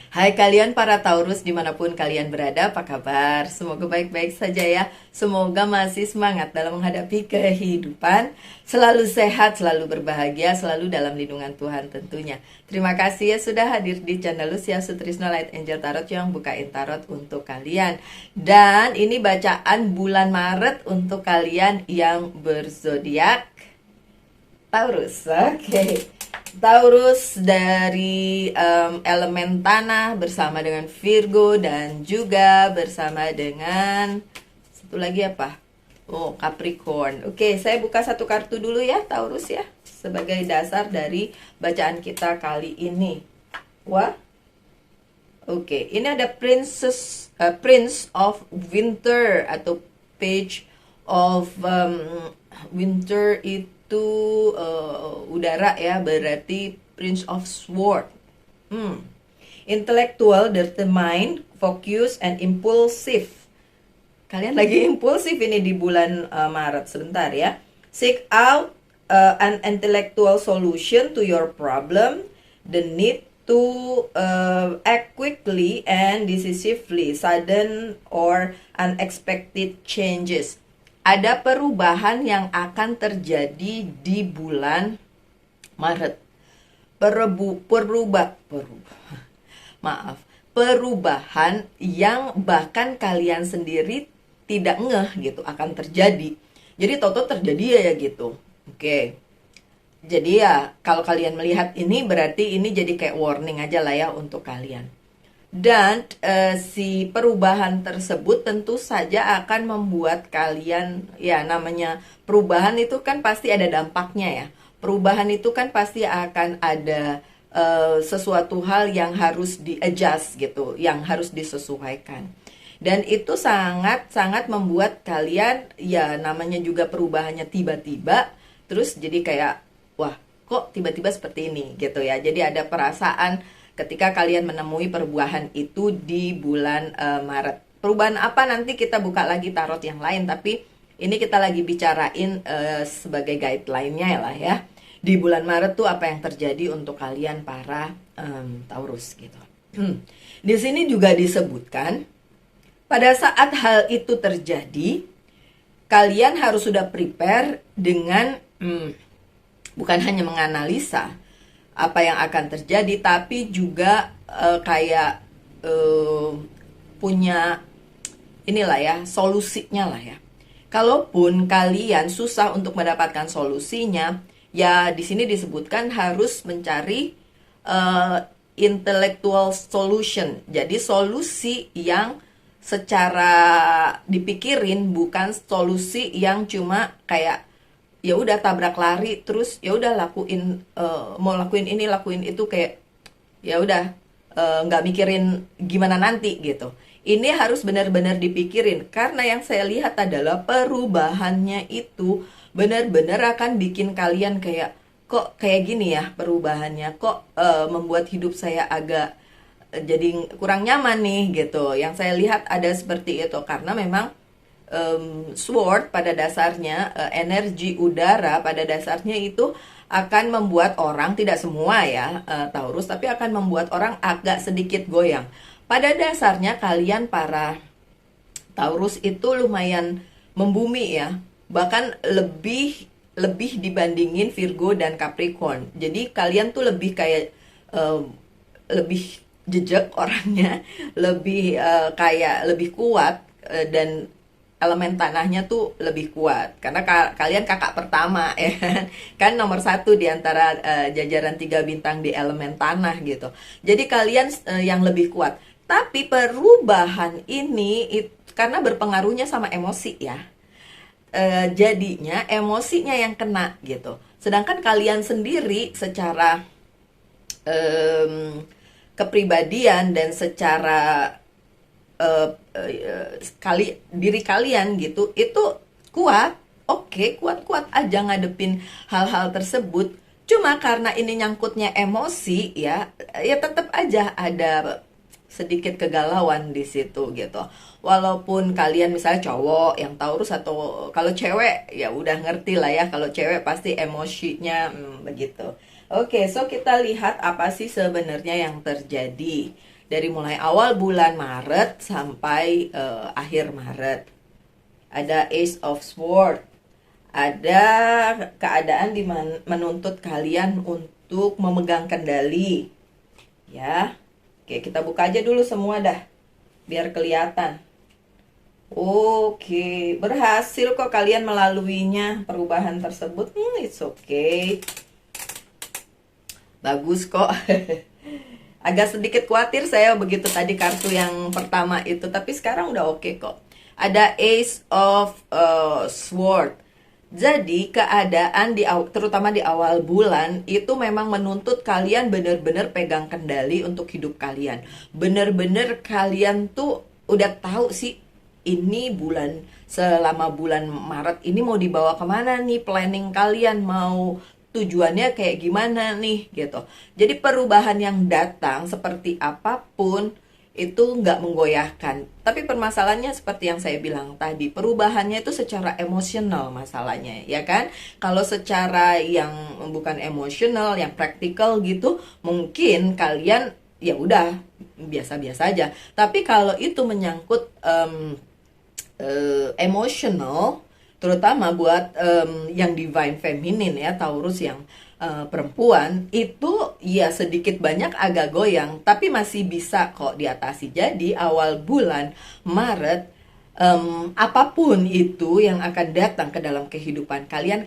Hai kalian para Taurus dimanapun kalian berada, apa kabar? Semoga baik-baik saja ya. Semoga masih semangat dalam menghadapi kehidupan. Selalu sehat, selalu berbahagia, selalu dalam lindungan Tuhan tentunya. Terima kasih ya sudah hadir di channel Lucia Sutrisno Light Angel Tarot yang bukain tarot untuk kalian. Dan ini bacaan bulan Maret untuk kalian yang berzodiak Taurus. Oke. Taurus dari elemen tanah bersama dengan Virgo dan juga bersama dengan satu lagi apa? Oh, Capricorn. Oke, saya buka satu kartu dulu ya, Taurus ya, sebagai dasar dari bacaan kita kali ini. Wah. Oke, ini ada Prince of Winter atau Page of Winter itu udara ya, berarti Prince of Sword. Intellectual, determined, focus, and impulsive. Kalian lagi impulsif ini di bulan Maret. Sebentar ya. Seek out an intellectual solution to your problem. The need to act quickly and decisively. Sudden or unexpected changes. Ada perubahan yang akan terjadi di bulan Maret. Perubahan yang bahkan kalian sendiri tidak ngeh gitu akan terjadi. Jadi toto terjadi ya gitu. Oke. Jadi ya kalau kalian melihat ini berarti ini jadi kayak warning aja lah ya untuk kalian. Dan si perubahan tersebut tentu saja akan membuat kalian, ya namanya perubahan itu kan pasti ada dampaknya ya. Perubahan itu kan pasti akan ada sesuatu hal yang harus di-adjust gitu, yang harus disesuaikan. Dan itu sangat-sangat membuat kalian, ya namanya juga perubahannya tiba-tiba, terus jadi kayak, wah kok tiba-tiba seperti ini gitu ya. Jadi ada perasaan ketika kalian menemui perubahan itu di bulan Maret. Perubahan apa nanti kita buka lagi tarot yang lain, tapi ini kita lagi bicarain sebagai guideline-nya lah ya. Di bulan Maret tuh apa yang terjadi untuk kalian para Taurus gitu. Di sini juga disebutkan pada saat hal itu terjadi, kalian harus sudah prepare dengan bukan hanya menganalisa apa yang akan terjadi, tapi juga kayak punya inilah ya, solusinya lah ya. Kalaupun kalian susah untuk mendapatkan solusinya, ya di sini disebutkan harus mencari intellectual solution. Jadi solusi yang secara dipikirin, bukan solusi yang cuma kayak ya udah tabrak lari terus ya udah lakuin mau lakuin ini lakuin itu, kayak ya udah nggak mikirin gimana nanti gitu. Ini harus benar-benar dipikirin karena yang saya lihat adalah perubahannya itu benar-benar akan bikin kalian kayak kok kayak gini ya perubahannya, kok membuat hidup saya agak jadi kurang nyaman nih gitu. Yang saya lihat ada seperti itu karena memang sword pada dasarnya, energi udara pada dasarnya itu akan membuat orang, tidak semua ya Taurus, tapi akan membuat orang agak sedikit goyang. Pada dasarnya kalian para Taurus itu lumayan membumi ya, bahkan lebih dibandingin Virgo dan Capricorn. Jadi kalian tuh lebih kayak lebih jejak orangnya, lebih kayak lebih kuat, dan elemen tanahnya tuh lebih kuat karena kalian kakak pertama ya kan nomor 1 di antara jajaran 3 bintang di elemen tanah gitu. Jadi kalian yang lebih kuat, tapi perubahan ini karena berpengaruhnya sama emosi ya, jadinya emosinya yang kena gitu. Sedangkan kalian sendiri secara kepribadian dan secara diri kalian gitu itu kuat. Oke, kuat-kuat aja ngadepin hal-hal tersebut. Cuma karena ini nyangkutnya emosi ya tetap aja ada sedikit kegalauan di situ gitu. Walaupun kalian misalnya cowok yang Taurus, atau kalau cewek ya udah ngerti lah ya, kalau cewek pasti emosinya begitu. Oke, so kita lihat apa sih sebenarnya yang terjadi. dari mulai awal bulan Maret sampai akhir Maret. Ada Ace of Swords, ada keadaan di menuntut kalian untuk memegang kendali. Ya, oke, kita buka aja dulu semua dah, biar kelihatan. Oke, berhasil kok kalian melaluinya perubahan tersebut. It's okay. Bagus kok. Agak sedikit khawatir saya begitu tadi kartu yang pertama itu, tapi sekarang udah oke kok. Ada Ace of Sword. Jadi keadaan terutama di awal bulan itu memang menuntut kalian benar-benar pegang kendali untuk hidup kalian. Benar-benar kalian tuh udah tahu sih ini selama bulan Maret ini mau dibawa kemana nih, planning kalian mau tujuannya kayak gimana nih gitu. Jadi perubahan yang datang seperti apapun itu nggak menggoyahkan. Tapi permasalahannya seperti yang saya bilang tadi, perubahannya itu secara emosional masalahnya, ya kan? Kalau secara yang bukan emosional, yang praktikal gitu, mungkin kalian ya udah biasa-biasa aja. Tapi kalau itu menyangkut emosional, terutama buat yang divine feminine ya, Taurus yang perempuan, itu ya sedikit banyak agak goyang, tapi masih bisa kok diatasi. Jadi awal bulan Maret, apapun itu yang akan datang ke dalam kehidupan kalian,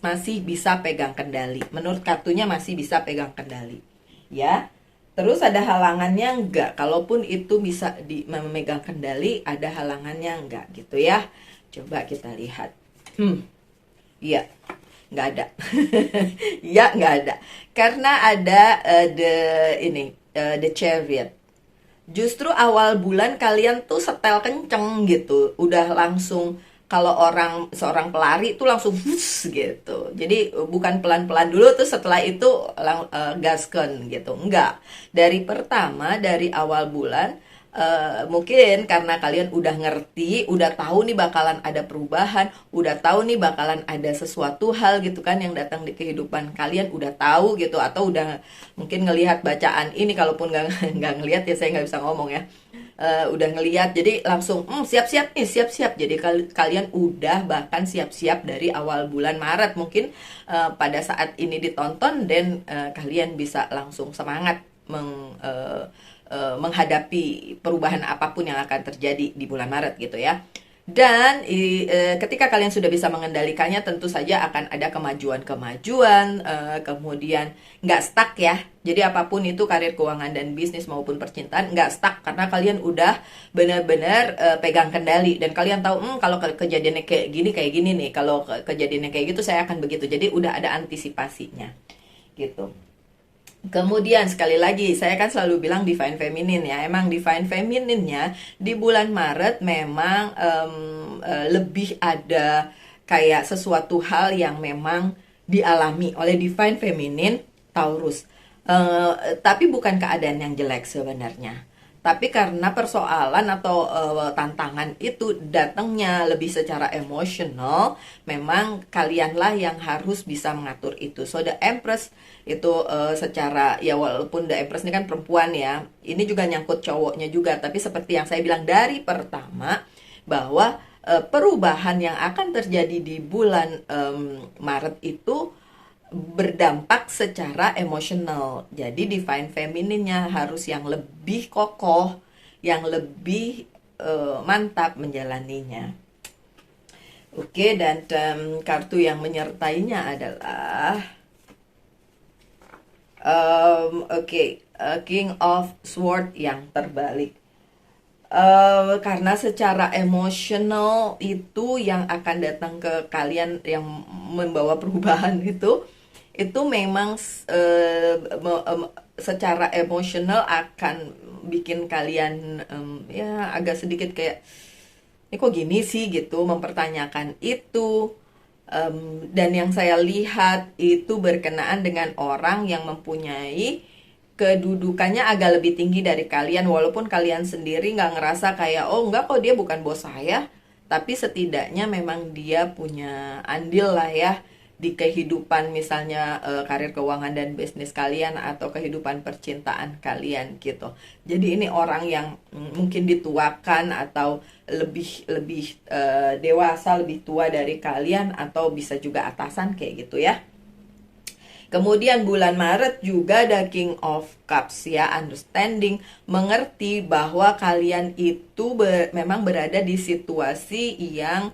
masih bisa pegang kendali. Menurut kartunya masih bisa pegang kendali, ya. Terus ada halangannya enggak? Kalaupun itu bisa memegang kendali, ada halangannya enggak gitu ya? Coba kita lihat. Iya, nggak ada. Ya, nggak ada. Karena ada the Chariot. Justru awal bulan kalian tuh setel kenceng gitu. Udah langsung, kalau seorang pelari tuh langsung gitu. Jadi bukan pelan-pelan dulu tuh setelah itu gasken gitu. Enggak. Dari awal bulan, mungkin karena kalian udah ngerti, udah tahu nih bakalan ada perubahan, udah tahu nih bakalan ada sesuatu hal gitu kan yang datang di kehidupan kalian, udah tahu gitu, atau udah mungkin ngelihat bacaan ini. Kalaupun nggak ngelihat ya saya nggak bisa ngomong ya. Udah ngelihat, jadi langsung siap-siap nih, siap-siap. Jadi kalian udah bahkan siap-siap dari awal bulan Maret. Mungkin pada saat ini ditonton dan kalian bisa langsung semangat menghadapi perubahan apapun yang akan terjadi di bulan Maret gitu ya. Dan ketika kalian sudah bisa mengendalikannya, tentu saja akan ada kemajuan-kemajuan, kemudian nggak stuck ya. Jadi apapun itu, karir, keuangan, dan bisnis maupun percintaan, nggak stuck karena kalian udah benar-benar pegang kendali. Dan kalian tahu, kalau kejadiannya kayak gini nih, kalau kejadiannya kayak gitu saya akan begitu. Jadi udah ada antisipasinya gitu. Kemudian sekali lagi, saya kan selalu bilang divine feminine ya. Emang divine feminine-nya di bulan Maret memang lebih ada kayak sesuatu hal yang memang dialami oleh divine feminine Taurus. Tapi bukan keadaan yang jelek sebenarnya. Tapi karena persoalan atau tantangan itu datangnya lebih secara emosional, memang kalianlah yang harus bisa mengatur itu. So the Empress itu secara, ya walaupun the Empress ini kan perempuan ya, ini juga nyangkut cowoknya juga. Tapi seperti yang saya bilang dari pertama, bahwa perubahan yang akan terjadi di bulan Maret itu berdampak secara emosional. Jadi divine feminine-nya harus yang lebih kokoh, yang lebih mantap menjalaninya. Oke, dan kartu yang menyertainya adalah King of Sword yang terbalik. Karena secara emosional itu yang akan datang ke kalian, yang membawa perubahan itu memang secara emosional akan bikin kalian ya agak sedikit kayak, ini kok gini sih gitu, mempertanyakan itu. Dan yang saya lihat itu berkenaan dengan orang yang mempunyai kedudukannya agak lebih tinggi dari kalian, walaupun kalian sendiri nggak ngerasa kayak, oh enggak kok, dia bukan bos saya, tapi setidaknya memang dia punya andil lah ya di kehidupan misalnya karir keuangan dan bisnis kalian atau kehidupan percintaan kalian gitu. Jadi ini orang yang mungkin dituakan atau lebih lebih dewasa, lebih tua dari kalian, atau bisa juga atasan kayak gitu ya. Kemudian bulan Maret juga ada King of Cups ya, understanding, mengerti bahwa kalian itu memang berada di situasi yang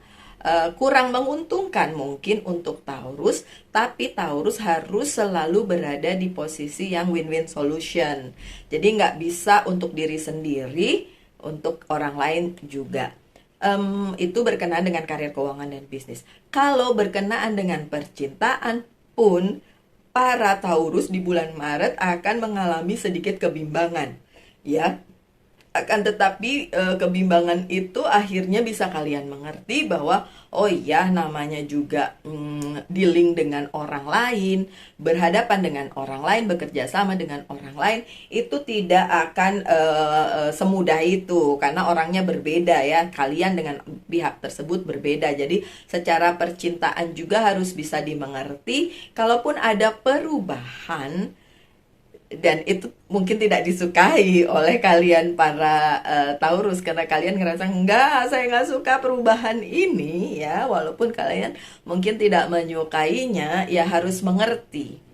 kurang menguntungkan mungkin untuk Taurus, tapi Taurus harus selalu berada di posisi yang win-win solution. Jadi nggak bisa untuk diri sendiri, untuk orang lain juga. Itu berkenaan dengan karir keuangan dan bisnis. Kalau berkenaan dengan percintaan pun, para Taurus di bulan Maret akan mengalami sedikit kebimbangan, ya. Akan tetapi kebimbangan itu akhirnya bisa kalian mengerti bahwa oh iya, namanya juga dealing dengan orang lain, berhadapan dengan orang lain, bekerja sama dengan orang lain, itu tidak akan semudah itu karena orangnya berbeda ya. Kalian dengan pihak tersebut berbeda. Jadi secara percintaan juga harus bisa dimengerti. Kalaupun ada perubahan dan itu mungkin tidak disukai oleh kalian para Taurus, karena kalian ngerasa enggak, saya nggak suka perubahan ini ya, walaupun kalian mungkin tidak menyukainya, ya harus mengerti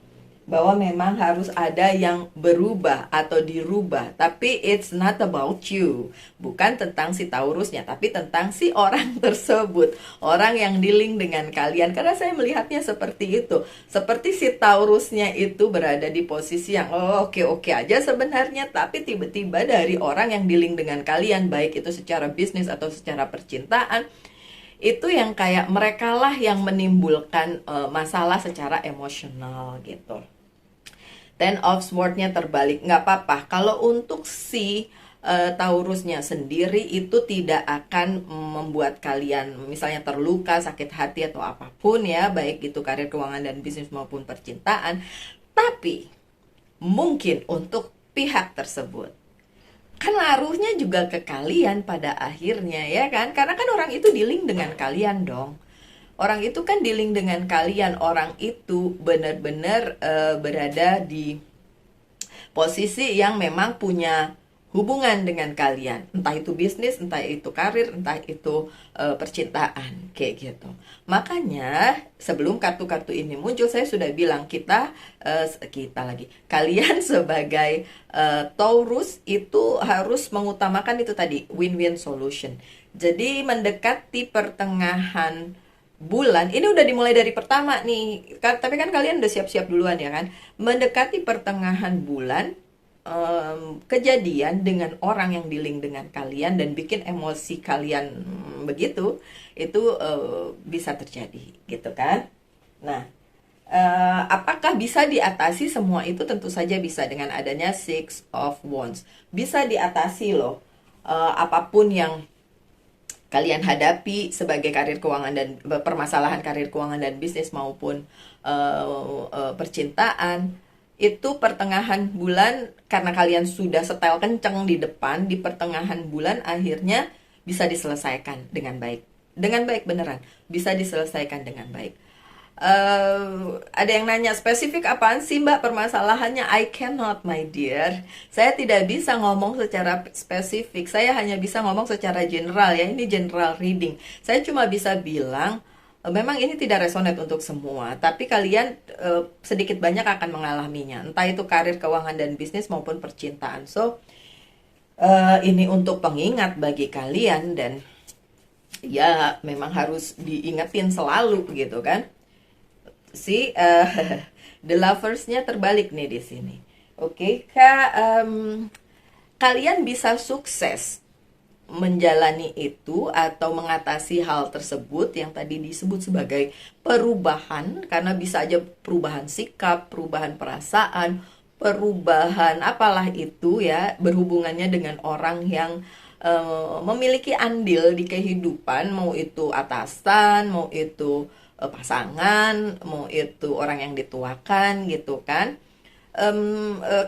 bahwa memang harus ada yang berubah atau dirubah. Tapi it's not about you, bukan tentang si Taurusnya, tapi tentang si orang tersebut, orang yang dealing dengan kalian. Karena saya melihatnya seperti itu, seperti si Taurusnya itu berada di posisi yang oke aja sebenarnya, tapi tiba-tiba dari orang yang dealing dengan kalian, baik itu secara bisnis atau secara percintaan, itu yang kayak mereka lah yang menimbulkan masalah secara emosional gitu. Ten of Swords-nya terbalik, nggak apa-apa. Kalau untuk si Taurusnya sendiri itu tidak akan membuat kalian misalnya terluka, sakit hati atau apapun ya, baik itu karir keuangan dan bisnis maupun percintaan. Tapi mungkin untuk pihak tersebut kan ngaruhnya juga ke kalian pada akhirnya ya kan, karena kan orang itu dealing dengan kalian dong. Orang itu kan dealing dengan kalian, orang itu benar-benar berada di posisi yang memang punya hubungan dengan kalian, entah itu bisnis, entah itu karir, entah itu percintaan, kayak gitu. Makanya sebelum kartu-kartu ini muncul, saya sudah bilang kita lagi, kalian sebagai Taurus itu harus mengutamakan itu tadi, win-win solution. Jadi mendekati pertengahan bulan, ini udah dimulai dari pertama nih, tapi kan kalian udah siap-siap duluan ya kan. Mendekati pertengahan bulan, kejadian dengan orang yang dealing dengan kalian dan bikin emosi kalian begitu, itu bisa terjadi gitu kan. Nah, apakah bisa diatasi semua itu? Tentu saja bisa dengan adanya Six of Wands. Bisa diatasi loh, apapun yang kalian hadapi sebagai karir keuangan dan permasalahan karir keuangan dan bisnis maupun percintaan, itu pertengahan bulan karena kalian sudah setel kenceng di depan, di pertengahan bulan akhirnya bisa diselesaikan dengan baik. Dengan baik beneran, bisa diselesaikan dengan baik. Ada yang nanya spesifik apaan sih mbak permasalahannya? I cannot my dear, saya tidak bisa ngomong secara spesifik, saya hanya bisa ngomong secara general ya, ini general reading. Saya cuma bisa bilang memang ini tidak resonate untuk semua, tapi kalian sedikit banyak akan mengalaminya, entah itu karir keuangan dan bisnis maupun percintaan. So ini untuk pengingat bagi kalian, dan ya memang harus diingetin selalu gitu kan. Si The Lovers-nya terbalik nih di sini. Oke, kalian bisa sukses menjalani itu atau mengatasi hal tersebut yang tadi disebut sebagai perubahan, karena bisa aja perubahan sikap, perubahan perasaan, perubahan apalah itu ya, berhubungannya dengan orang yang memiliki andil di kehidupan, mau itu atasan, mau itu pasangan, mau itu orang yang dituakan gitu kan.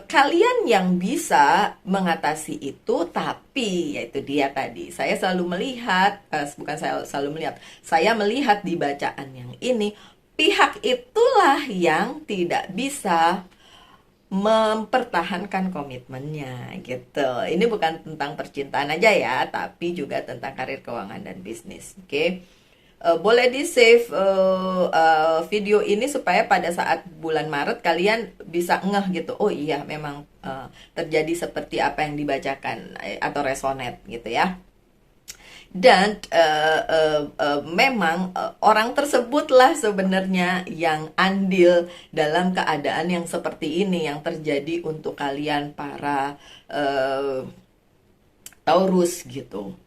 Kalian yang bisa mengatasi itu, tapi yaitu dia tadi, saya selalu melihat, bukan saya selalu melihat, saya melihat di bacaan yang ini, pihak itulah yang tidak bisa mempertahankan komitmennya gitu. Ini bukan tentang percintaan aja ya, tapi juga tentang karir, keuangan, dan bisnis. Oke. Boleh di save video ini supaya pada saat bulan Maret kalian bisa ngeh gitu. Oh iya, memang terjadi seperti apa yang dibacakan atau resonate gitu ya. Dan memang orang tersebutlah sebenarnya yang andil dalam keadaan yang seperti ini yang terjadi untuk kalian para Taurus gitu.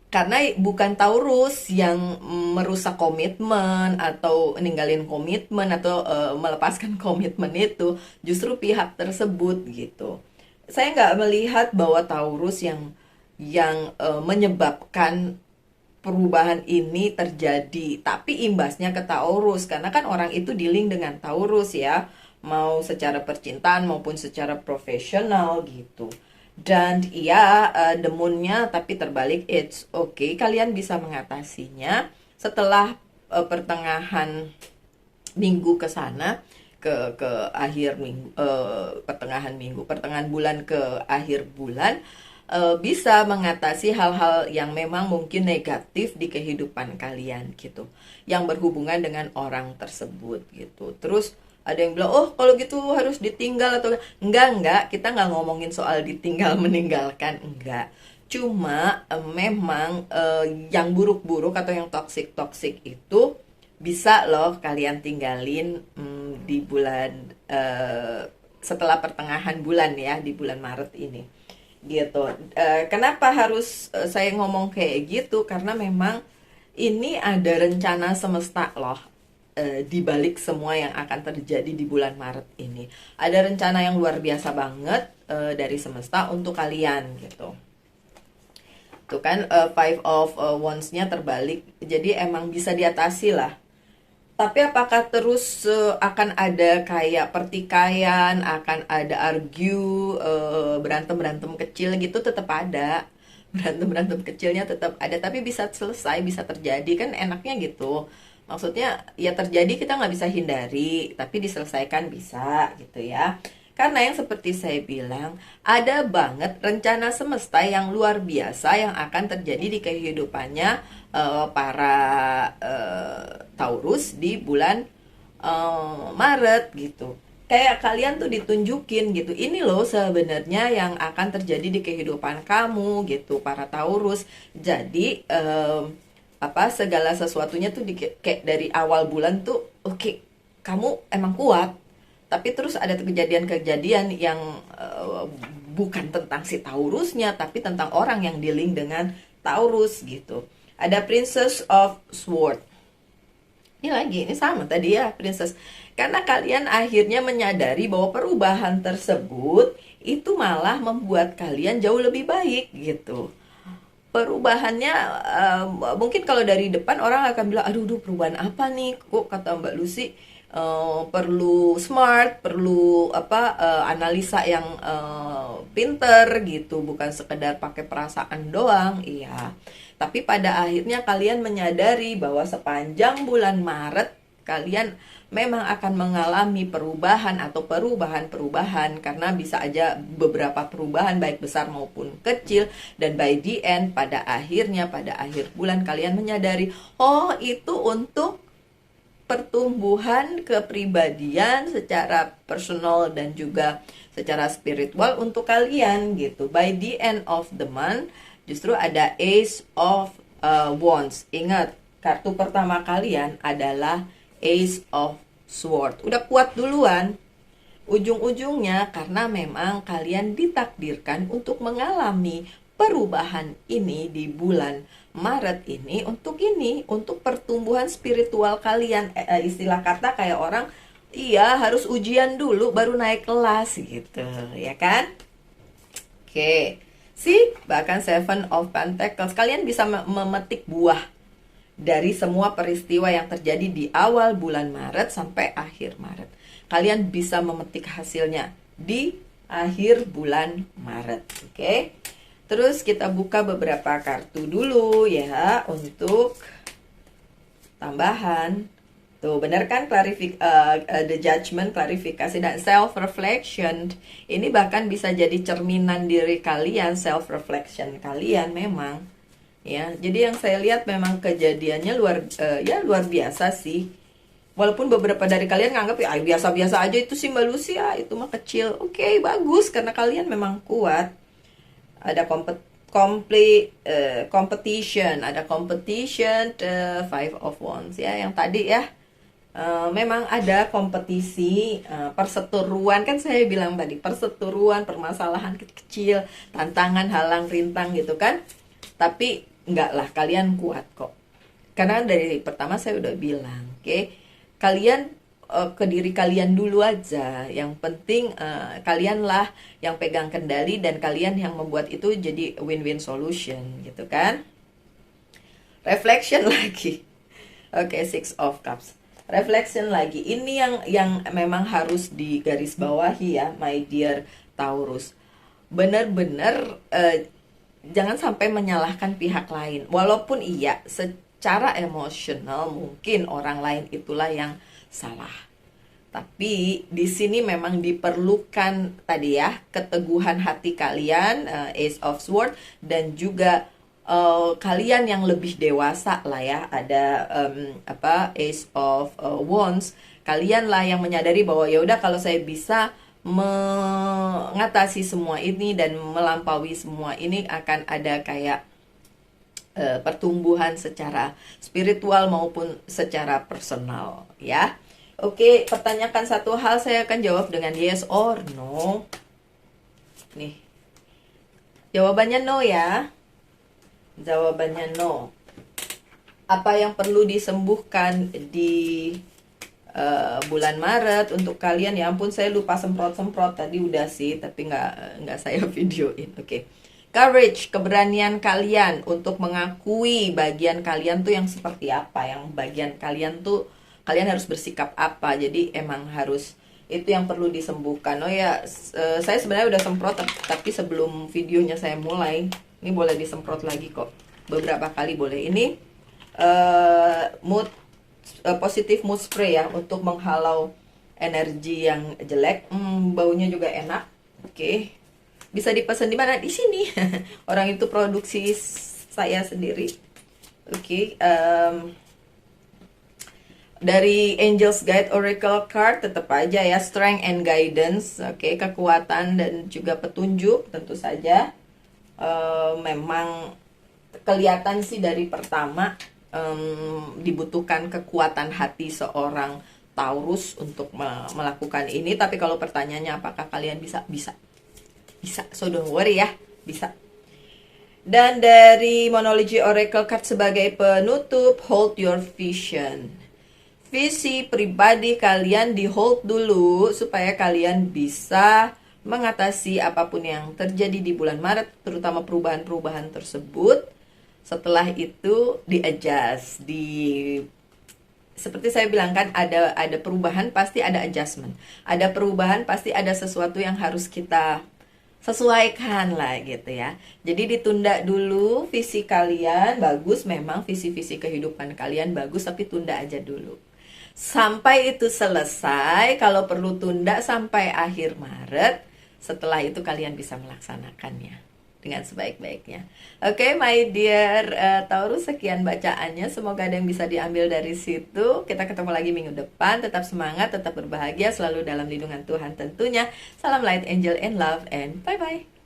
Karena bukan Taurus yang merusak komitmen atau ninggalin komitmen atau melepaskan komitmen itu, justru pihak tersebut gitu. Saya nggak melihat bahwa Taurus yang menyebabkan perubahan ini terjadi, tapi imbasnya ke Taurus karena kan orang itu dealing dengan Taurus ya, mau secara percintaan maupun secara profesional gitu. Dan iya, demunnya tapi terbalik, it's okay, kalian bisa mengatasinya setelah pertengahan minggu ke sana, ke akhir minggu, pertengahan bulan ke akhir bulan, bisa mengatasi hal-hal yang memang mungkin negatif di kehidupan kalian gitu, yang berhubungan dengan orang tersebut gitu. Terus ada yang bilang, oh kalau gitu harus ditinggal atau enggak, kita nggak ngomongin soal ditinggal meninggalkan, enggak. Cuma memang yang buruk-buruk atau yang toksik-toksik itu bisa loh kalian tinggalin di bulan setelah pertengahan bulan ya, di bulan Maret ini gitu. Kenapa harus saya ngomong kayak gitu? Karena memang ini ada rencana semesta loh, di balik semua yang akan terjadi di bulan Maret ini. Ada rencana yang luar biasa banget dari semesta untuk kalian gitu. Tuh kan Five of Wands-nya terbalik. Jadi emang bisa diatasi lah. Tapi apakah terus akan ada kayak pertikaian, akan ada argue, berantem-berantem kecil gitu, tetap ada. Berantem-berantem kecilnya tetap ada, tapi bisa selesai, bisa terjadi, kan enaknya gitu. Maksudnya ya terjadi, kita nggak bisa hindari, tapi diselesaikan bisa gitu ya. Karena yang seperti saya bilang, ada banget rencana semesta yang luar biasa yang akan terjadi di kehidupannya para Taurus di bulan Maret gitu. Kayak kalian tuh ditunjukin gitu, ini loh sebenarnya yang akan terjadi di kehidupan kamu gitu, para Taurus. Jadi segala sesuatunya tuh kayak dari awal bulan tuh oke, kamu emang kuat, tapi terus ada kejadian-kejadian yang bukan tentang si Taurusnya, tapi tentang orang yang dealing dengan Taurus gitu. Ada Princess of Swords. Ini sama tadi ya, Princess. Karena kalian akhirnya menyadari bahwa perubahan tersebut itu malah membuat kalian jauh lebih baik gitu. Perubahannya mungkin kalau dari depan orang akan bilang, aduh perubahan apa nih, kok kata Mbak Lucy perlu smart, perlu analisa yang pinter gitu, bukan sekedar pakai perasaan doang. Iya, tapi pada akhirnya kalian menyadari bahwa sepanjang bulan Maret kalian memang akan mengalami perubahan atau perubahan-perubahan, karena bisa aja beberapa perubahan baik besar maupun kecil, dan by the end pada akhirnya pada akhir bulan kalian menyadari, oh itu untuk pertumbuhan kepribadian secara personal dan juga secara spiritual untuk kalian gitu. By the end of the month justru ada Ace of Wands. Ingat, kartu pertama kalian adalah Ace of Swords. Udah kuat duluan. Ujung-ujungnya karena memang kalian ditakdirkan untuk mengalami perubahan ini di bulan Maret ini, untuk pertumbuhan spiritual kalian. Istilah kata kayak orang, iya harus ujian dulu baru naik kelas gitu, ya kan? Oke. Bahkan Seven of Pentacles, kalian bisa memetik buah dari semua peristiwa yang terjadi di awal bulan Maret sampai akhir Maret. Kalian bisa memetik hasilnya di akhir bulan Maret. Oke. Terus kita buka beberapa kartu dulu ya untuk tambahan. Tuh, benar kan the judgment, klarifikasi dan self reflection. Ini bahkan bisa jadi cerminan diri kalian, self reflection kalian memang. Ya, jadi yang saya lihat memang kejadiannya luar biasa sih. Walaupun beberapa dari kalian nganggap ya biasa-biasa aja itu sih Mbak Lucy, itu mah kecil. Oke, bagus karena kalian memang kuat. Ada competition, ada competition, five of wands ya, yang tadi ya. Memang ada kompetisi, perseteruan, kan saya bilang tadi, perseteruan, permasalahan kecil, tantangan, halang rintang gitu kan. Tapi enggak lah, kalian kuat kok. Karena dari pertama saya udah bilang, oke, kalian ke diri kalian dulu aja. Yang penting kalianlah yang pegang kendali dan kalian yang membuat itu jadi win-win solution gitu kan. Reflection lagi. Oke, Six of Cups. Reflection lagi. Ini yang memang harus digarisbawahi ya, my dear Taurus. Benar-benar jangan sampai menyalahkan pihak lain. Walaupun iya, secara emosional mungkin orang lain itulah yang salah. Tapi di sini memang diperlukan tadi ya, keteguhan hati kalian, Ace of Swords, dan juga kalian yang lebih dewasa lah ya, ada Ace of Wands. Kalian lah yang menyadari bahwa ya udah, kalau saya bisa mengatasi semua ini dan melampaui semua ini, akan ada kayak pertumbuhan secara spiritual maupun secara personal ya. Oke, pertanyakan satu hal, saya akan jawab dengan yes or no. Nih, jawabannya no ya. Jawabannya no. Apa yang perlu disembuhkan di bulan Maret untuk kalian? Ya ampun, saya lupa semprot tadi udah sih, tapi nggak saya videoin. Oke. Courage, keberanian kalian untuk mengakui bagian kalian tuh yang seperti apa, yang bagian kalian tuh kalian harus bersikap apa. Jadi emang harus, itu yang perlu disembuhkan. Oh ya, saya sebenarnya udah semprot, tapi sebelum videonya saya mulai, ini boleh disemprot lagi kok, beberapa kali boleh. Ini positive mood spray ya, untuk menghalau energi yang jelek. Baunya juga enak. Oke. Bisa dipesan di mana? Di sini. Orang itu produksi saya sendiri. Oke. Dari Angel's Guide Oracle Card tetap aja ya, strength and guidance. Oke, kekuatan dan juga petunjuk tentu saja. Memang kelihatan sih dari pertama dibutuhkan kekuatan hati seorang Taurus untuk melakukan ini. Tapi kalau pertanyaannya apakah kalian bisa? Bisa. So don't worry ya, bisa. Dan dari Monology Oracle Card sebagai penutup, hold your vision. Visi pribadi kalian di hold dulu supaya kalian bisa mengatasi apapun yang terjadi di bulan Maret, terutama perubahan-perubahan tersebut. Setelah itu di-adjust, seperti saya bilang kan, ada perubahan pasti ada adjustment. Ada perubahan pasti ada sesuatu yang harus kita sesuaikan lah gitu ya. Jadi ditunda dulu visi kalian, bagus memang visi-visi kehidupan kalian bagus, tapi tunda aja dulu. Sampai itu selesai, kalau perlu tunda sampai akhir Maret. Setelah itu kalian bisa melaksanakannya dengan sebaik-baiknya. Oke, my dear Taurus, sekian bacaannya. Semoga ada yang bisa diambil dari situ. Kita ketemu lagi minggu depan. Tetap semangat, tetap berbahagia, selalu dalam lindungan Tuhan tentunya. Salam light, angel, and love, and bye-bye.